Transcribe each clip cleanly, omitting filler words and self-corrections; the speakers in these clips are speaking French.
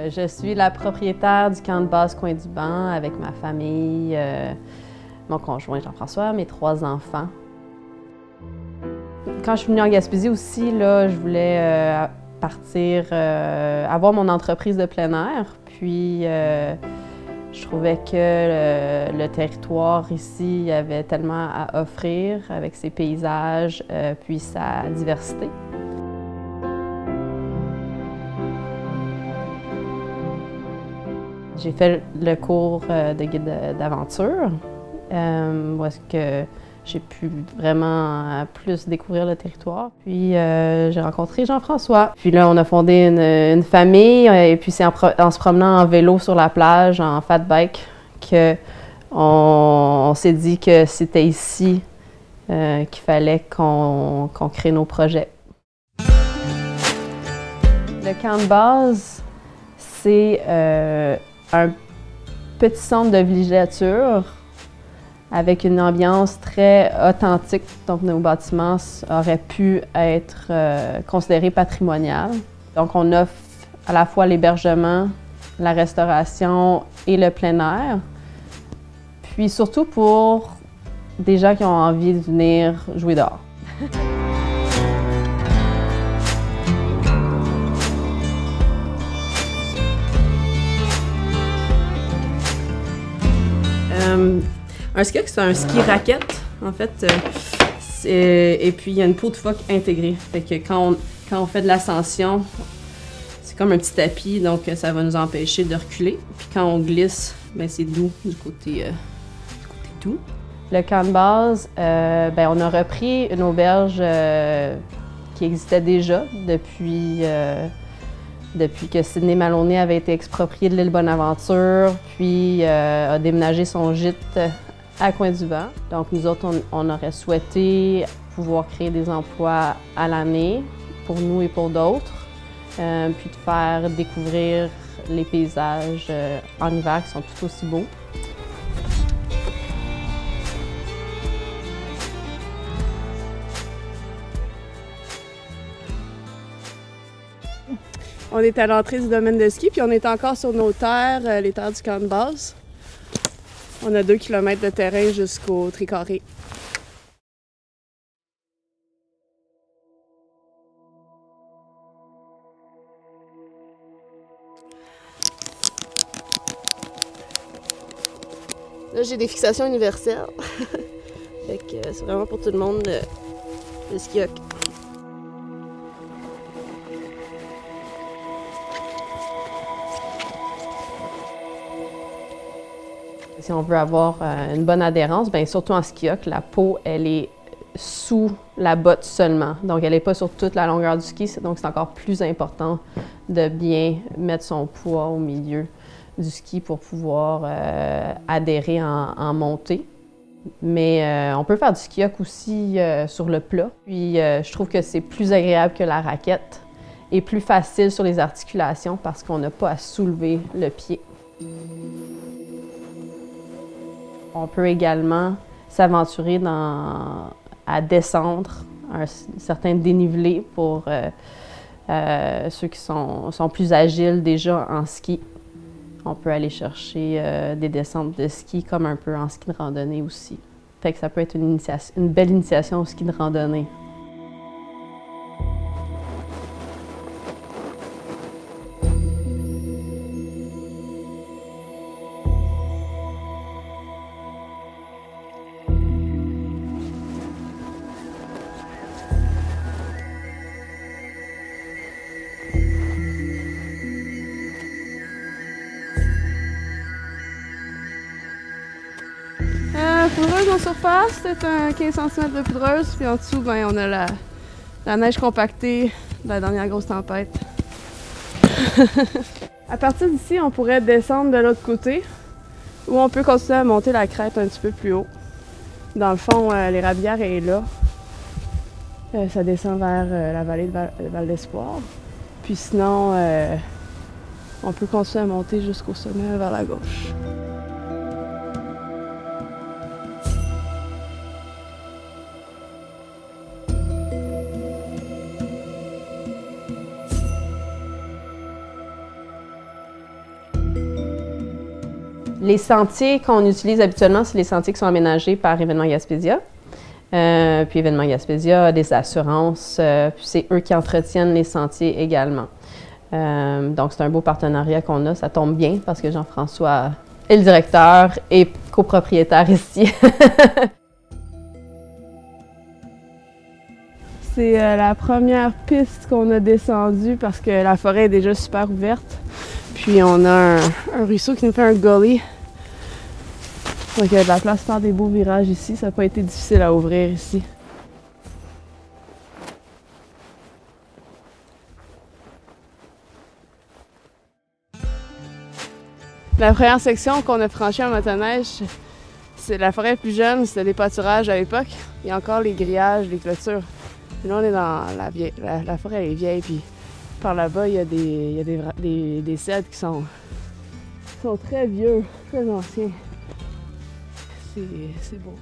Je suis la propriétaire du camp de base Coin du Banc avec ma famille, mon conjoint Jean-François, mes 3 enfants. Quand je suis venue en Gaspésie aussi, là, je voulais partir, avoir mon entreprise de plein air. Puis je trouvais que le territoire ici avait tellement à offrir avec ses paysages, puis sa diversité. J'ai fait le cours de guide d'aventure, où est-ce que j'ai pu vraiment plus découvrir le territoire. Puis j'ai rencontré Jean-François. Puis là, on a fondé une famille, et puis c'est en se promenant en vélo sur la plage, en fat bike, qu'on s'est dit que c'était ici qu'il fallait qu'on crée nos projets. Le camp de base, c'est un petit centre de villégiature avec une ambiance très authentique. Donc, nos bâtiments auraient pu être considérés patrimoniaux. Donc, on offre à la fois l'hébergement, la restauration et le plein air. Puis surtout pour des gens qui ont envie de venir jouer dehors. Un ski, c'est un ski raquette, en fait. Et puis, il y a une peau de phoque intégrée. Fait que quand on fait de l'ascension, c'est comme un petit tapis, donc ça va nous empêcher de reculer. Puis quand on glisse, ben, c'est doux du côté doux. Le camp de base, ben, on a repris une auberge qui existait déjà depuis que Sidney Maloney avait été exproprié de l'île Bonaventure, puis a déménagé son gîte à Coin du Banc. Donc nous autres, on aurait souhaité pouvoir créer des emplois à l'année pour nous et pour d'autres, puis de faire découvrir les paysages en hiver qui sont tout aussi beaux. On est à l'entrée du domaine de ski, puis on est encore sur nos terres, les terres du camp de base. On a 2 km de terrain jusqu'au Tricarré. Là, j'ai des fixations universelles. Fait que c'est vraiment pour tout le monde le ski hockey. Si on veut avoir une bonne adhérence, bien, surtout en ski hockey, la peau, elle est sous la botte seulement. Donc, elle n'est pas sur toute la longueur du ski, donc c'est encore plus important de bien mettre son poids au milieu du ski pour pouvoir adhérer en montée. Mais on peut faire du ski hockey aussi sur le plat. Puis, je trouve que c'est plus agréable que la raquette et plus facile sur les articulations parce qu'on n'a pas à soulever le pied. On peut également s'aventurer à descendre un certain dénivelé pour ceux qui sont plus agiles déjà en ski. On peut aller chercher des descentes de ski comme un peu en ski de randonnée aussi. Fait que ça peut être une belle initiation au ski de randonnée. Poudreuse en surface, c'est un 15 cm de poudreuse, puis en dessous, ben, on a la neige compactée de la dernière grosse tempête. À partir d'ici, on pourrait descendre de l'autre côté, ou on peut continuer à monter la crête un petit peu plus haut. Dans le fond, l'Érablière est là. Ça descend vers la vallée de Val d'Espoir. Puis sinon, on peut continuer à monter jusqu'au sommet vers la gauche. Les sentiers qu'on utilise habituellement, c'est les sentiers qui sont aménagés par Événement Gaspésia. Puis Événement Gaspésia a des assurances, puis c'est eux qui entretiennent les sentiers également. Donc c'est un beau partenariat qu'on a, ça tombe bien parce que Jean-François est le directeur et copropriétaire ici. C'est la première piste qu'on a descendue parce que la forêt est déjà super ouverte. Puis on a un ruisseau qui nous fait un gully. Donc il y a de la place pour faire des beaux virages ici. Ça n'a pas été difficile à ouvrir ici. La première section qu'on a franchie en motoneige, c'est la forêt plus jeune, c'était des pâturages à l'époque. Il y a encore les grillages, les clôtures. Puis là, on est dans la forêt est vieille, puis par là-bas, il y a des cèdres qui sont très vieux, très anciens. C'est beau.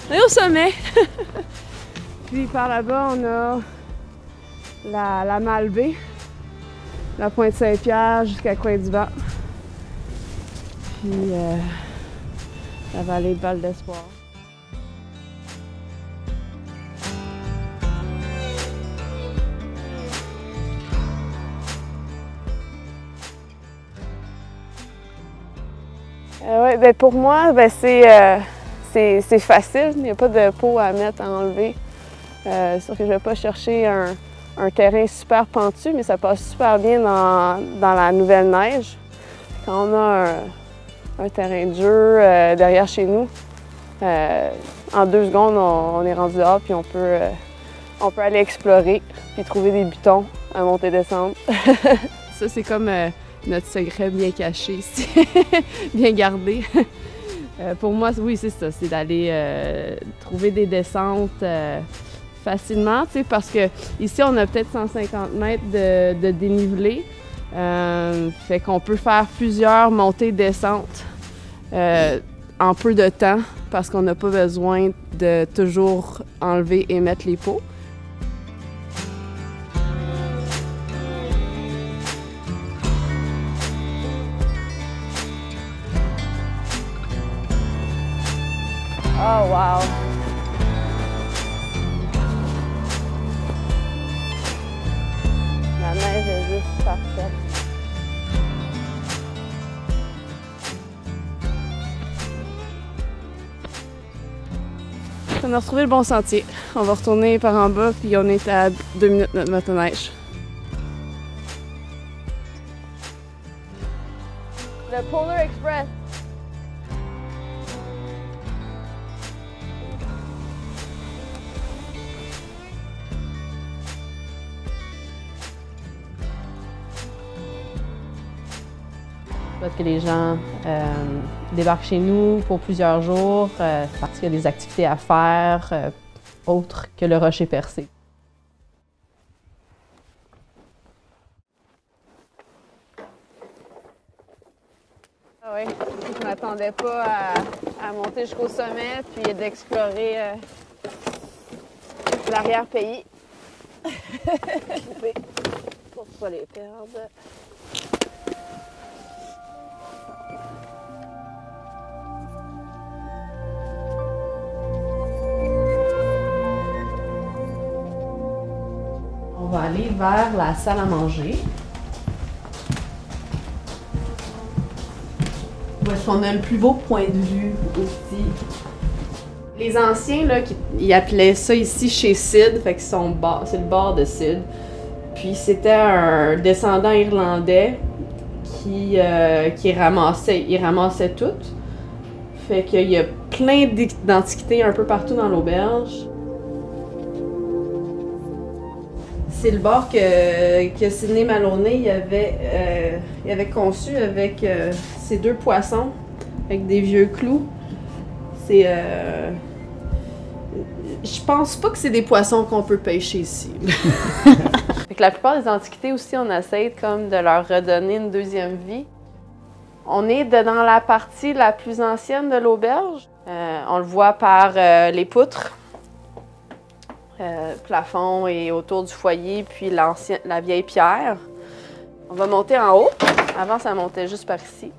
On est au sommet! Puis par là-bas, on a la Malbaie, la pointe Saint-Pierre jusqu'à Coin-du-Vent. Puis la vallée de Val-d'Espoir. Ouais, ben pour moi, ben c'est facile. Il n'y a pas de peau à mettre, à enlever. C'est sûr que je ne vais pas chercher un terrain super pentu, mais ça passe super bien dans la nouvelle neige. Quand on a un terrain de jeu derrière chez nous, en 2 secondes, on est rendu dehors, puis on peut aller explorer, puis trouver des butons à monter-descendre. Ça, c'est comme notre secret bien caché ici, bien gardé. Pour moi, oui, c'est ça, c'est d'aller trouver des descentes facilement, tu sais, parce que ici, on a peut-être 150 mètres de dénivelé. Fait qu'on peut faire plusieurs montées-descentes en peu de temps parce qu'on n'a pas besoin de toujours enlever et mettre les pots. Oh wow! La neige est juste parfaite. On a retrouvé le bon sentier. On va retourner par en bas, puis on est à 2 minutes de notre motoneige. Le Polar Express. Parce que les gens débarquent chez nous pour plusieurs jours parce qu'il y a des activités à faire autres que le rocher percé. Ah oui, je ne m'attendais pas à monter jusqu'au sommet puis d'explorer l'arrière-pays. Pour ne pas les perdre. On va aller vers la salle à manger. Où est-ce qu'on a le plus beau point de vue aussi. Les anciens, là, ils appelaient ça ici chez Sid, fait que c'est le bar de Sid. Puis c'était un descendant irlandais qui ramassait tout. Fait qu'il y a plein d'antiquités un peu partout dans l'auberge. C'est le bar que Sidney Maloney il avait conçu avec ses 2 poissons, avec des vieux clous. Je pense pas que c'est des poissons qu'on peut pêcher ici. Fait que la plupart des antiquités aussi, on essaie comme de leur redonner une deuxième vie. On est dans la partie la plus ancienne de l'auberge. On le voit par les poutres. plafond et autour du foyer, puis la vieille pierre. On va monter en haut. Avant, ça montait juste par ici.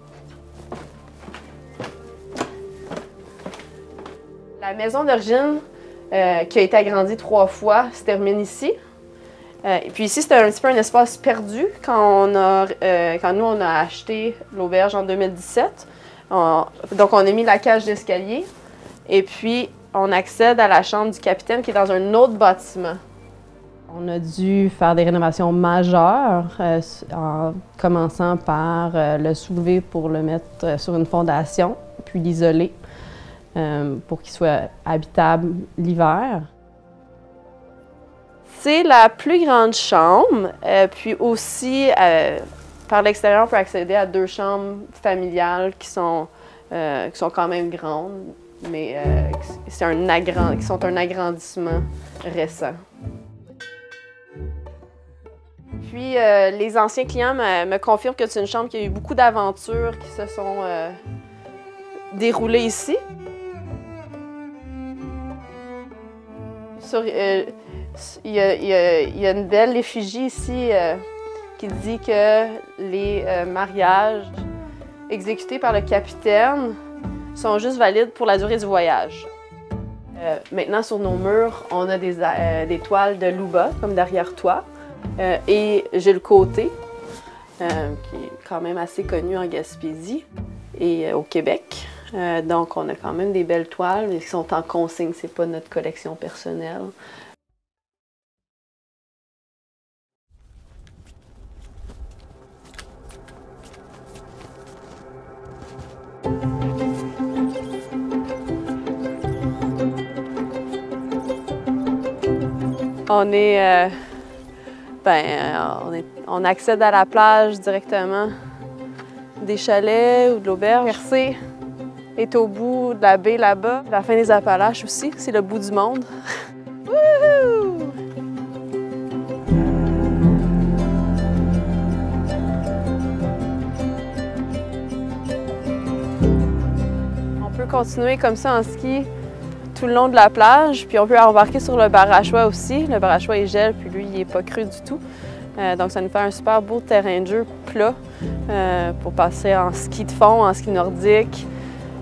La maison d'origine, qui a été agrandie 3 fois, se termine ici. Et puis ici, c'était un petit peu un espace perdu quand nous, on a acheté l'auberge en 2017. Donc, on a mis la cage d'escalier. Et puis, on accède à la chambre du capitaine qui est dans un autre bâtiment. On a dû faire des rénovations majeures, en commençant par le soulever pour le mettre sur une fondation, puis l'isoler pour qu'il soit habitable l'hiver. C'est la plus grande chambre, puis aussi, par l'extérieur, on peut accéder à 2 chambres familiales qui sont quand même grandes, mais qui sont un agrandissement récent. Puis, les anciens clients me confirment que c'est une chambre qui a eu beaucoup d'aventures qui se sont déroulées ici. Il y a une belle effigie ici qui dit que les mariages exécutés par le capitaine sont juste valides pour la durée du voyage. Maintenant, sur nos murs, on a des toiles de Louba, comme derrière toi. Et Gilles Côté, qui est quand même assez connu en Gaspésie et au Québec. Donc, on a quand même des belles toiles, mais qui sont en consigne, c'est pas notre collection personnelle. On accède à la plage directement des chalets ou de l'auberge. Percé est au bout de la baie là-bas. La fin des Appalaches aussi, c'est le bout du monde. Wouhou! On peut continuer comme ça en ski tout le long de la plage, puis on peut embarquer sur le Barachois aussi. Le Barachois, il gèle, puis lui, il n'est pas cru du tout. Donc, ça nous fait un super beau terrain de jeu plat pour passer en ski de fond, en ski nordique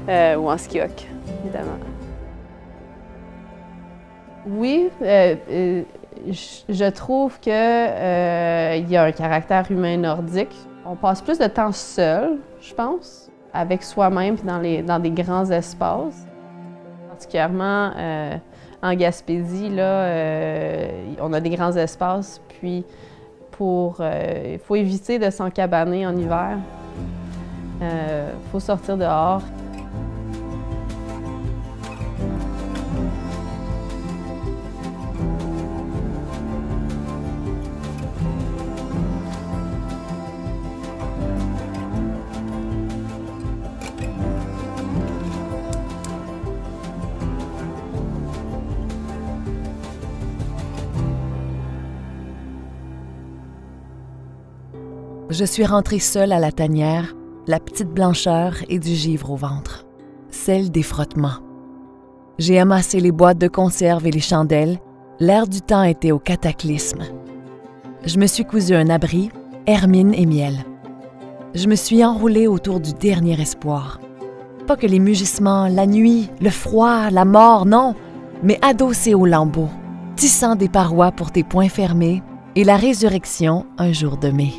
ou en ski hoc, évidemment. Oui, je trouve qu'il y a un caractère humain nordique. On passe plus de temps seul, je pense, avec soi-même puis dans des grands espaces. Particulièrement en Gaspésie, là, on a des grands espaces, puis il faut éviter de s'encabaner en hiver. Il faut sortir dehors. Je suis rentrée seule à la tanière, la petite blancheur et du givre au ventre, celle des frottements. J'ai amassé les boîtes de conserve et les chandelles, l'air du temps était au cataclysme. Je me suis cousu un abri, hermine et miel. Je me suis enroulée autour du dernier espoir. Pas que les mugissements, la nuit, le froid, la mort, non, mais adossée aux lambeaux, tissant des parois pour tes poings fermés et la résurrection un jour de mai.